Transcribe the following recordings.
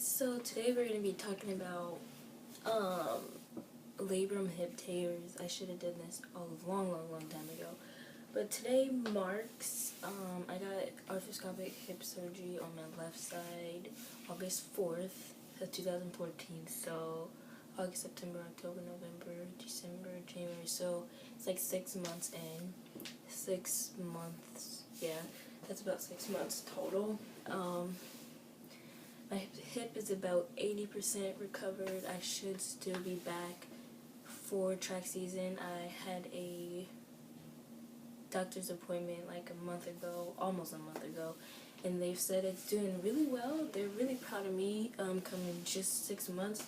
So today we're going to be talking about labrum hip tears. I should have done this a long time ago. But today marks, I got arthroscopic hip surgery on my left side August 4th of 2014. So August, September, October, November, December, January. So it's like 6 months in. 6 months, yeah, that's about 6 months total. My hip is about 80% recovered. I should still be back for track season. I had a doctor's appointment like a month ago, almost a month ago, and they've said it's doing really well. They're really proud of me coming just 6 months.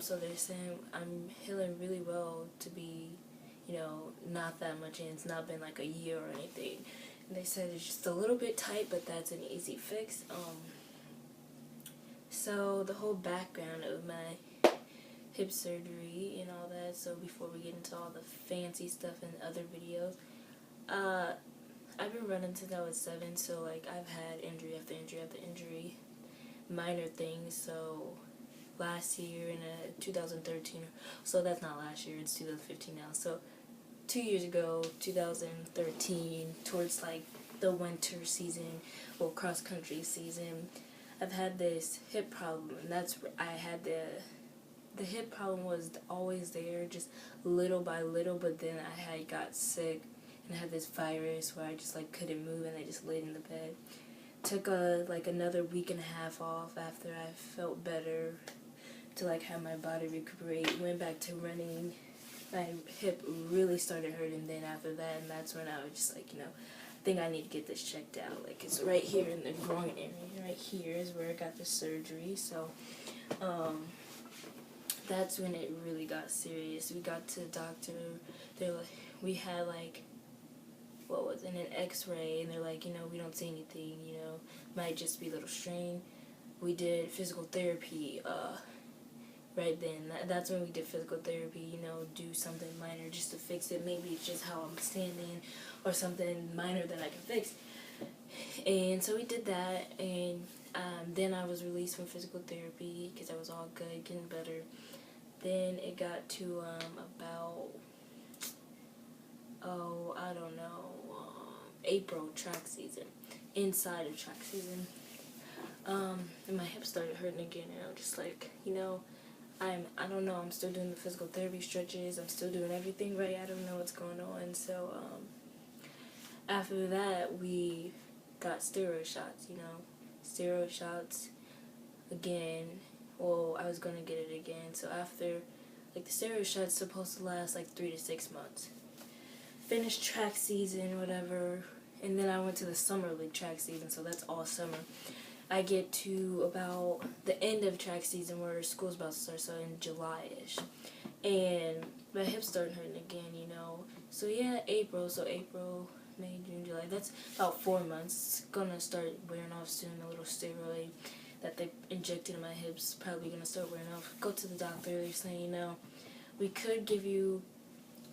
So they're saying I'm healing really well to be, not that much in. It's not been like a year or anything. And they said it's just a little bit tight, but that's an easy fix. So the whole background of my hip surgery and all that, so before we get into all the fancy stuff in other videos, I've been running since I was 7, so like I've had injury after injury after injury, minor things. So last year in 2013, so that's not last year, it's 2015 now, so 2 years ago, 2013, towards like the winter season or cross country season, I've had this hip problem, and that's where I had the hip problem was always there, just little by little, but then I had got sick and I had this virus where I just like couldn't move and I just laid in the bed. Took like another week and a half off after I felt better to like have my body recuperate. Went back to running. My hip really started hurting then after that, and that's when I was just like, I think I need to get this checked out. Like, it's right here in the groin area. Right here is where I got the surgery. So that's when it really got serious. We got to the doctor. They're like, we had like, what was it, an x-ray, and they're like, we don't see anything, might just be a little strain. We did physical therapy right then. That's when we did physical therapy, do something minor just to fix it. Maybe it's just how I'm standing or something minor that I can fix. And so we did that, and then I was released from physical therapy because I was all good, getting better. Then it got to about, I don't know, April track season, inside of track season. And my hip started hurting again, and I'm just like, I don't know, I'm still doing the physical therapy stretches, I'm still doing everything right, I don't know what's going on. So after that we got steroid shots, steroid shots again. Well, I was going to get it again. So after, like, the steroid shot's supposed to last like 3 to 6 months. Finished track season, whatever, and then I went to the summer league track season, so that's all summer. I get to about the end of track season where school's about to start, so in July-ish. And my hips started hurting again, So yeah, April, May, June, July, that's about 4 months. It's gonna start wearing off soon, a little steroid that they injected in my hips, probably gonna start wearing off. Go to the doctor, they're saying, we could give you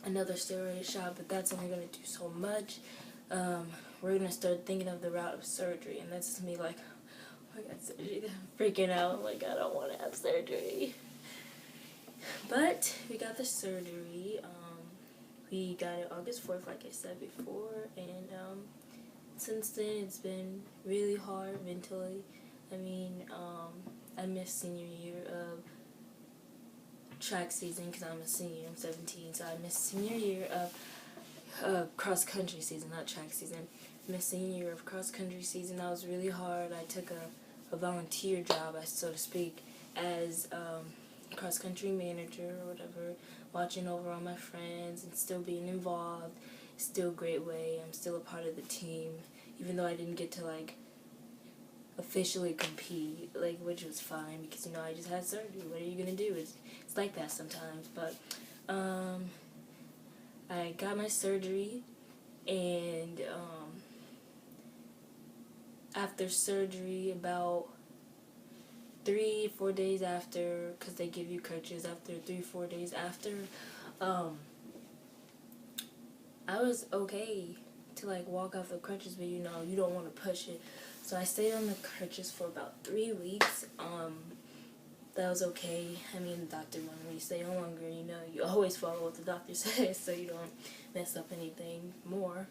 another steroid shot, but that's only gonna do so much. We're gonna start thinking of the route of surgery, and that's me like, oh my God, surgery, I'm freaking out, like I don't want to have surgery. But we got the surgery. We got it August 4th, like I said before, and since then it's been really hard mentally. I mean, I missed senior year of track season because I'm a senior, I'm 17, so I missed senior year of cross-country season, not track season. Missed senior year of cross-country season. That was really hard. I took a volunteer job, so to speak, as cross-country manager or whatever, watching over all my friends and still being involved. Still a great way. I'm still a part of the team, even though I didn't get to, like, officially compete, like, which was fine because, I just had surgery. What are you going to do? It's like that sometimes. But I got my surgery, and after surgery, about 3-4 days after, because they give you crutches after 3-4 days after, I was okay to like walk off the crutches, but you don't want to push it So I stayed on the crutches for about 3 weeks. That was okay. I mean, the doctor wanted me to stay on longer. You know, you always follow what the doctor says so you don't mess up anything more.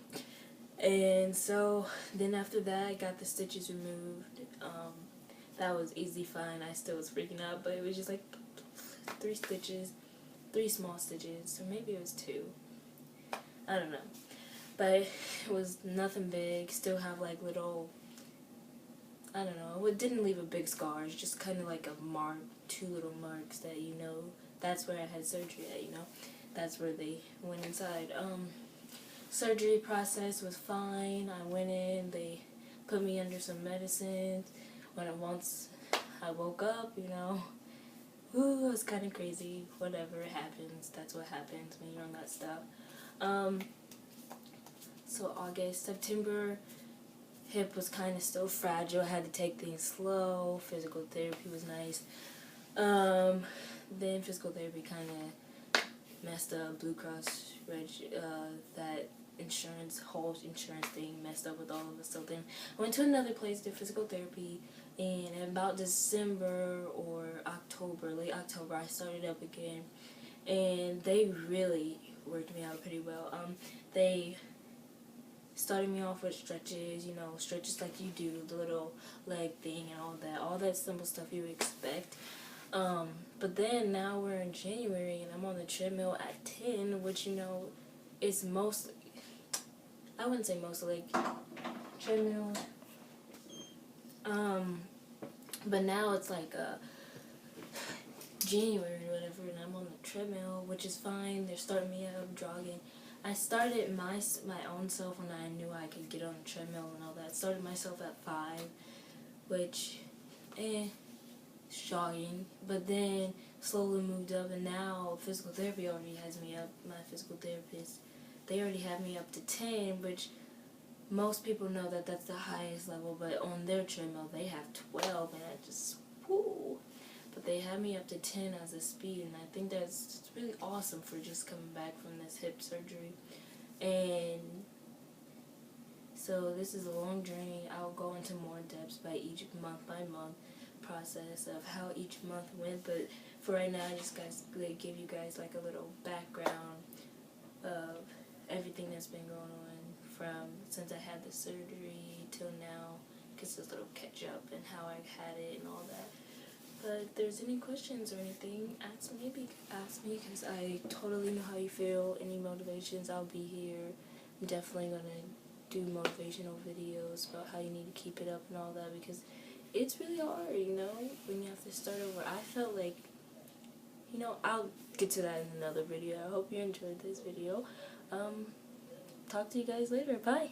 And so then after that, I got the stitches removed. That was easy fine. I still was freaking out, but it was just like 3 stitches, 3 small stitches, or maybe it was 2. I don't know. But it was nothing big. Still have like little, I don't know, it didn't leave a big scar. It's just kind of like a mark, 2 little marks that, you know, that's where I had surgery at, you know. That's where they went inside. Surgery process was fine. I went in, they put me under some medicine. Once I woke up, you know, it was kind of crazy. Whatever happens, that's what happens when you're on that stuff. So August, September, hip was kind of still fragile. I had to take things slow. Physical therapy was nice. Then physical therapy kind of messed up. Blue Cross that whole insurance thing messed up with all of us. So then I went to another place, did physical therapy, and about December or October, late October, I started up again, and they really worked me out pretty well. They started me off with stretches, you know, stretches like you do, the little leg thing and all that simple stuff you expect. But then now we're in January and I'm on the treadmill at 10, which, you know, is mostly, I wouldn't say mostly, like, treadmill. But now it's like, January or whatever, and I'm on the treadmill, which is fine. They're starting me up jogging. I started my own self when I knew I could get on the treadmill and all that. Started myself at 5, which, jogging. But then slowly moved up, and now physical therapy already has me up. My physical therapist, they already have me up to 10, which most people know that that's the highest level. But on their treadmill, they have 12, and I just, whoo. But they have me up to 10 as a speed, and I think that's really awesome for just coming back from this hip surgery. And so this is a long journey. I'll go into more depths by each month by month process of how each month went. But for right now, I just give you guys like a little background of everything that's been going on from since I had the surgery till now. Just a little catch up and how I've had it and all that. But if there's any questions or anything, ask me because I totally know how you feel. Any motivations, I'll be here. I'm definitely going to do motivational videos about how you need to keep it up and all that, because it's really hard, you know, when you have to start over. I felt like, you know, I'll get to that in another video. I hope you enjoyed this video. Talk to you guys later. Bye.